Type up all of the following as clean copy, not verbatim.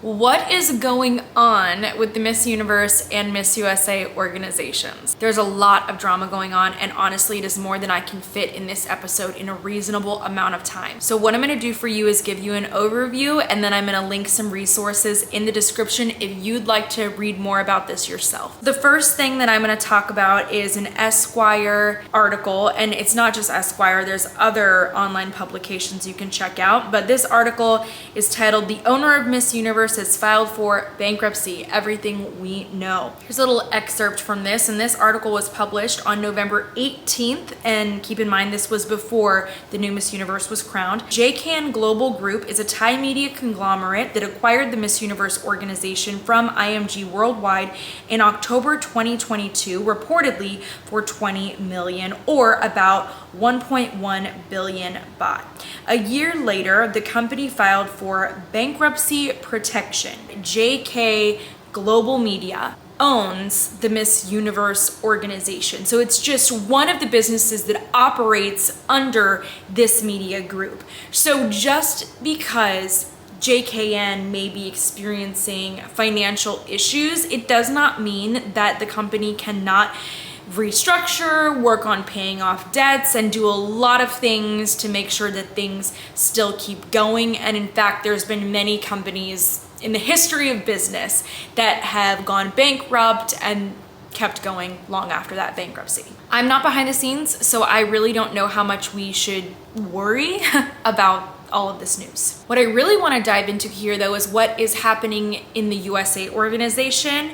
What is going on with the Miss Universe and Miss USA organizations? There's a lot of drama going on, and honestly, it is more than I can fit in this episode in a reasonable amount of time. So what I'm gonna do for you is give you an overview, and then I'm gonna link some resources in the description if you'd like to read more about this yourself. The first thing that I'm gonna talk about is an Esquire article, and it's not just Esquire, there's other online publications you can check out, but this article is titled "The Owner of Miss Universe has filed for bankruptcy, everything we know." Here's a little excerpt from this, and this article was published on November 18th, and keep in mind this was before the new Miss Universe was crowned. JKN Global Group is a Thai media conglomerate that acquired the Miss Universe organization from IMG Worldwide in October 2022, reportedly for 20 million or about 1.1 billion baht. A year later, the company filed for bankruptcy protection. JK Global Media owns the Miss Universe organization. So it's just one of the businesses that operates under this media group. So just because JKN may be experiencing financial issues, it does not mean that the company cannot restructure, work on paying off debts, and do a lot of things to make sure that things still keep going. And in fact, there's been many companies in the history of business that have gone bankrupt and kept going long after that bankruptcy. I'm not behind the scenes, so I really don't know how much we should worry about all of this news. What I really want to dive into here, though, is what is happening in the USA organization.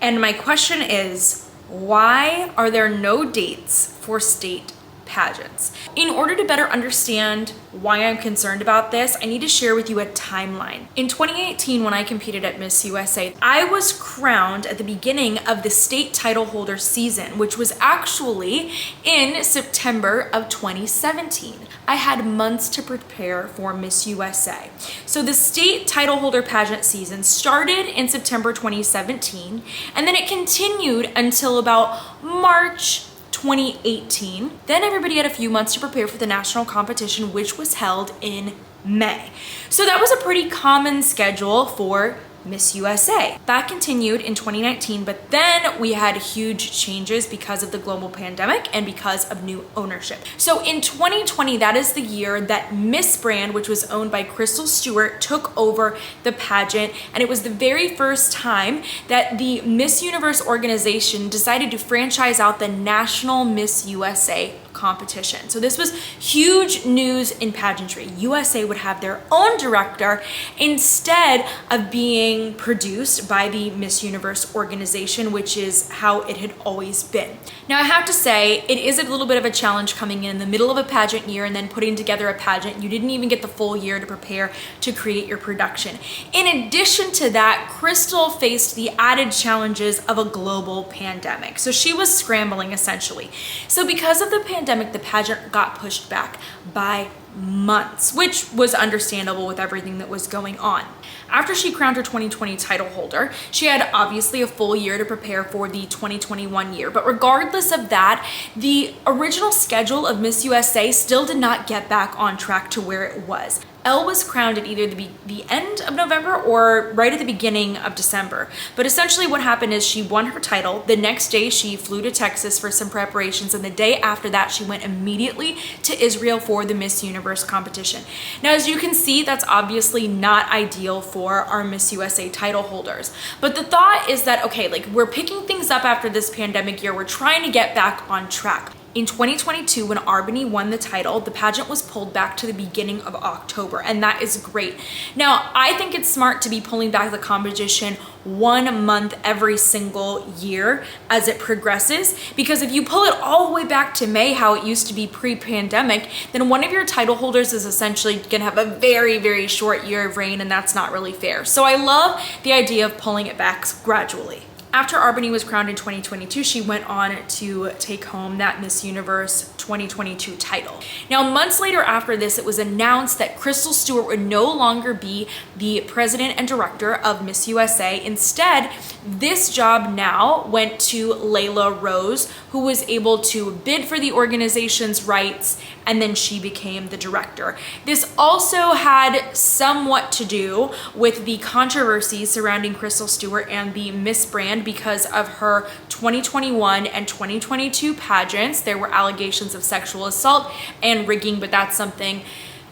And my question is, why are there no dates for state pageants? In order to better understand why I'm concerned about this, I need to share with you a timeline. In 2018, when I competed at Miss USA, I was crowned at the beginning of the state title holder season, which was actually in September of 2017. I had months to prepare for Miss USA. So the state title holder pageant season started in September 2017, and then it continued until about March 2018. Then everybody had a few months to prepare for the national competition, which was held in May. So that was a pretty common schedule for Miss USA. That continued in 2019, but then we had huge changes because of the global pandemic and because of new ownership. So in 2020, that is the year that Miss Brand, which was owned by Crystal Stewart, took over the pageant. And it was the very first time that the Miss Universe organization decided to franchise out the national Miss USA competition. So this was huge news in pageantry. USA would have their own director instead of being produced by the Miss Universe organization, which is how it had always been. Now I have to say, it is a little bit of a challenge coming in the middle of a pageant year and then putting together a pageant. You didn't even get the full year to prepare to create your production. In addition to that, Crystal faced the added challenges of a global pandemic. So she was scrambling essentially. So because of the pandemic, the pageant got pushed back by months, which was understandable with everything that was going on. After she crowned her 2020 title holder, she had obviously a full year to prepare for the 2021 year. But regardless of that, the original schedule of Miss USA still did not get back on track to where it was. Elle was crowned at either the end of November or right at the beginning of December. But essentially what happened is she won her title. The next day she flew to Texas for some preparations, and the day after that she went immediately to Israel for the Miss Universe competition. Now, as you can see, that's obviously not ideal for our Miss USA title holders. But the thought is that, okay, like we're picking things up after this pandemic year. We're trying to get back on track. In 2022, when Albany won the title, the pageant was pulled back to the beginning of October, and that is great. Now, I think it's smart to be pulling back the competition 1 month every single year as it progresses, because if you pull it all the way back to May, how it used to be pre-pandemic, then one of your title holders is essentially gonna have a very, very short year of reign, and that's not really fair. So I love the idea of pulling it back gradually. After Arbany was crowned in 2022, she went on to take home that Miss Universe 2022 title. Now, months later after this, it was announced that Crystal Stewart would no longer be the president and director of Miss USA. Instead, this job now went to Layla Rose, who was able to bid for the organization's rights, and then she became the director. This also had somewhat to do with the controversy surrounding Crystal Stewart and the Miss brand because of her 2021 and 2022 pageants. There were allegations of sexual assault and rigging, but that's something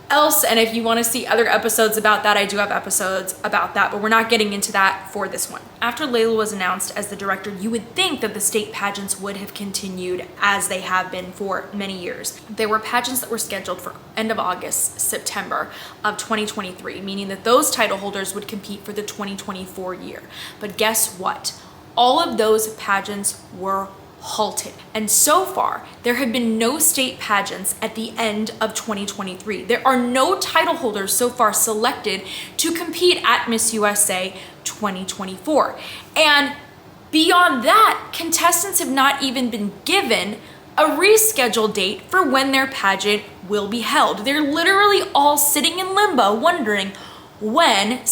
else. And if you want to see other episodes about that, I do have episodes about that, but we're not getting into that for this one. After Layla was announced as the director, you would think that the state pageants would have continued as they have been for many years. There were pageants that were scheduled for end of August, September of 2023, meaning that those title holders would compete for the 2024 year. But guess what? All of those pageants were halted. And so far, there have been no state pageants at the end of 2023. There are no title holders so far selected to compete at Miss USA 2024. And beyond that, contestants have not even been given a rescheduled date for when their pageant will be held. They're literally all sitting in limbo wondering when/if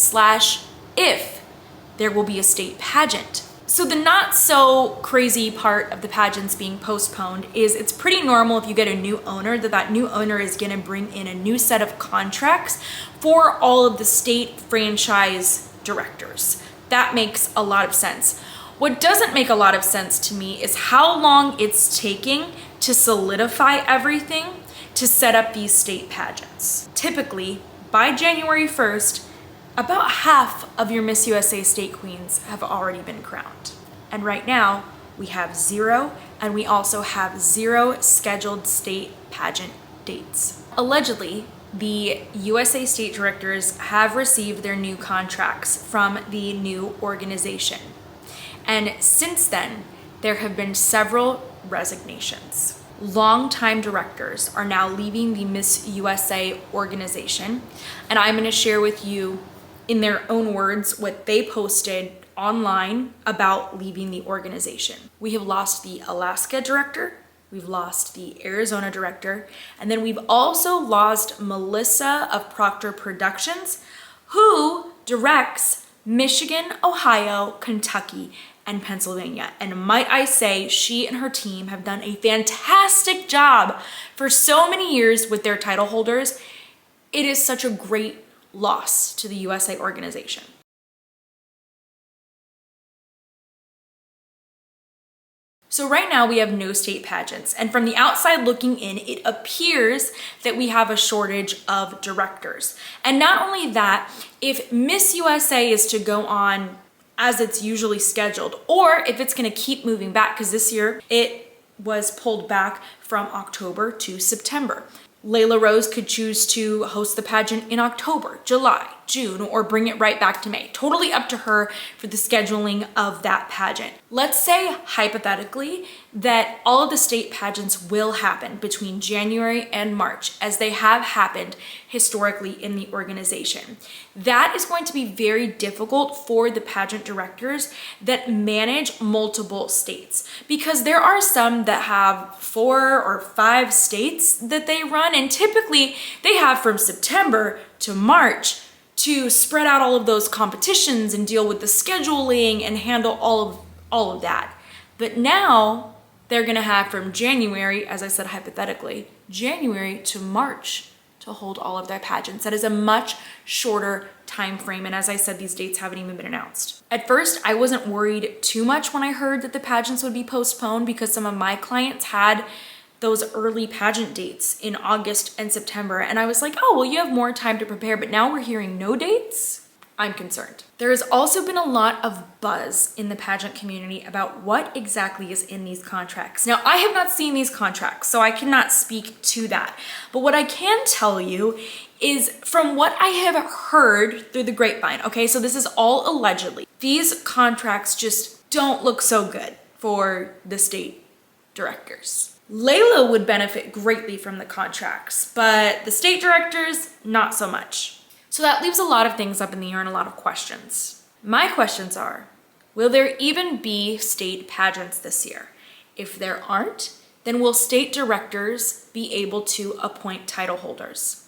there will be a state pageant. So the not so crazy part of the pageants being postponed is it's pretty normal if you get a new owner that new owner is going to bring in a new set of contracts for all of the state franchise directors. That makes a lot of sense. What doesn't make a lot of sense to me is how long it's taking to solidify everything to set up these state pageants. Typically, by January 1st, about half of your Miss USA state queens have already been crowned. And right now, we have 0, and we also have 0 scheduled state pageant dates. Allegedly, the USA state directors have received their new contracts from the new organization. And since then, there have been several resignations. Longtime directors are now leaving the Miss USA organization, and I'm going to share with you in their own words what they posted online about leaving the organization. We have lost the Alaska director, we've lost the Arizona director, and then we've also lost Melissa of Proctor Productions, who directs Michigan, Ohio, Kentucky, and Pennsylvania. And might I say, she and her team have done a fantastic job for so many years with their title holders. It is such a great loss to the USA organization. So right now we have no state pageants, and from the outside looking in, it appears that we have a shortage of directors. And not only that, if Miss USA is to go on as it's usually scheduled, or if it's going to keep moving back, because this year it was pulled back from October to September. Layla Rose could choose to host the pageant in October, July, June, or bring it right back to May. Totally up to her for the scheduling of that pageant. Let's say, hypothetically, that all of the state pageants will happen between January and March, as they have happened historically in the organization. That is going to be very difficult for the pageant directors that manage multiple states, because there are some that have 4 or 5 states that they run, and typically they have from September to March to spread out all of those competitions and deal with the scheduling and handle all of that. But now they're gonna have from January, as I said hypothetically, January to March to hold all of their pageants. That is a much shorter time frame, and as I said, these dates haven't even been announced. At first, I wasn't worried too much when I heard that the pageants would be postponed, because some of my clients had those early pageant dates in August and September, and I was like, oh, well, you have more time to prepare, but now we're hearing no dates? I'm concerned. There has also been a lot of buzz in the pageant community about what exactly is in these contracts. Now, I have not seen these contracts, so I cannot speak to that. But what I can tell you is from what I have heard through the grapevine, okay, so this is all allegedly, these contracts just don't look so good for the state directors. Layla would benefit greatly from the contracts, but the state directors, not so much. So that leaves a lot of things up in the air and a lot of questions. My questions are, Will there even be state pageants this year? If there aren't, then will state directors be able to appoint title holders?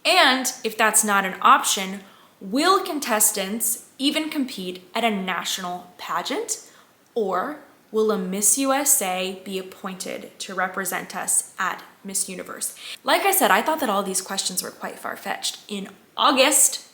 And if that's not an option, will contestants even compete at a national pageant? Or will a Miss USA be appointed to represent us at Miss Universe? Like I said, I thought that all these questions were quite far-fetched in August,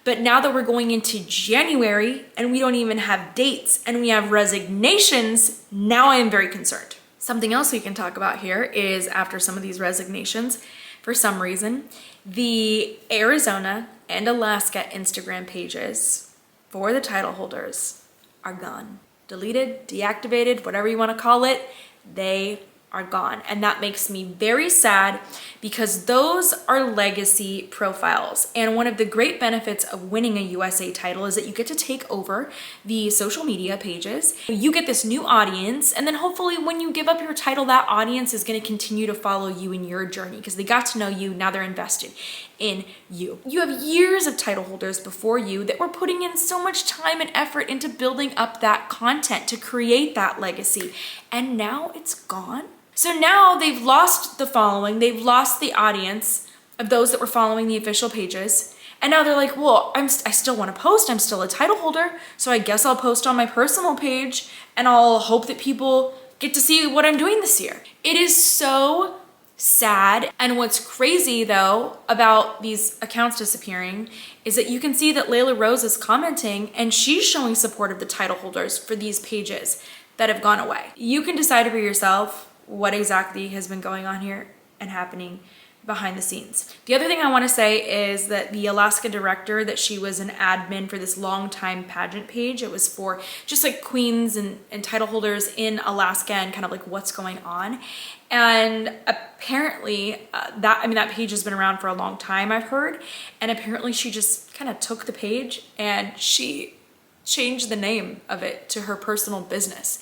but now that we're going into January and we don't even have dates and we have resignations, now I am very concerned. Something else we can talk about here is after some of these resignations, for some reason, the Arizona and Alaska Instagram pages for the title holders are gone. Deleted, deactivated, whatever you want to call it, they are gone. And that makes me very sad because those are legacy profiles. And one of the great benefits of winning a USA title is that you get to take over the social media pages. You get this new audience, and then hopefully when you give up your title, that audience is going to continue to follow you in your journey because they got to know you, now they're invested in you. You have years of title holders before you that were putting in so much time and effort into building up that content to create that legacy, and now it's gone. So now they've lost the following, they've lost the audience of those that were following the official pages. And now they're like, well, I still want to post, I'm still a title holder, so I guess I'll post on my personal page and I'll hope that people get to see what I'm doing this year. It is so sad. And what's crazy though about these accounts disappearing is that you can see that Layla Rose is commenting and she's showing support of the title holders for these pages that have gone away. You can decide for yourself what exactly has been going on here and happening behind the scenes. The other thing I want to say is that the Alaska director, that she was an admin for this long time pageant page. It was for just like queens and title holders in Alaska and kind of like what's going on. And apparently that page has been around for a long time, I've heard. And apparently she just kind of took the page and she changed the name of it to her personal business.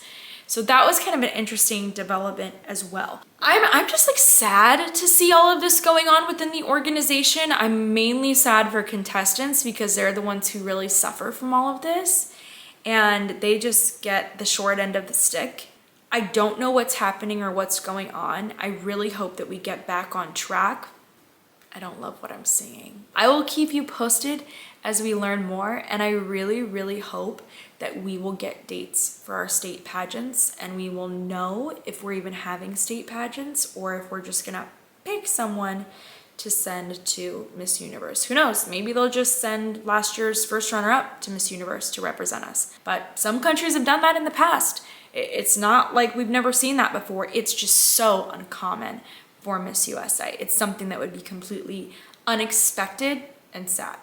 So that was kind of an interesting development as well. I'm just like sad to see all of this going on within the organization. I'm mainly sad for contestants because they're the ones who really suffer from all of this and they just get the short end of the stick. I don't know what's happening or what's going on. I really hope that we get back on track. I don't love what I'm seeing. I will keep you posted as we learn more, and I really, really hope that we will get dates for our state pageants and we will know if we're even having state pageants or if we're just gonna pick someone to send to Miss Universe. Who knows? Maybe they'll just send last year's first runner-up to Miss Universe to represent us. But some countries have done that in the past. It's not like we've never seen that before. It's just so uncommon for Miss USA. It's something that would be completely unexpected and sad.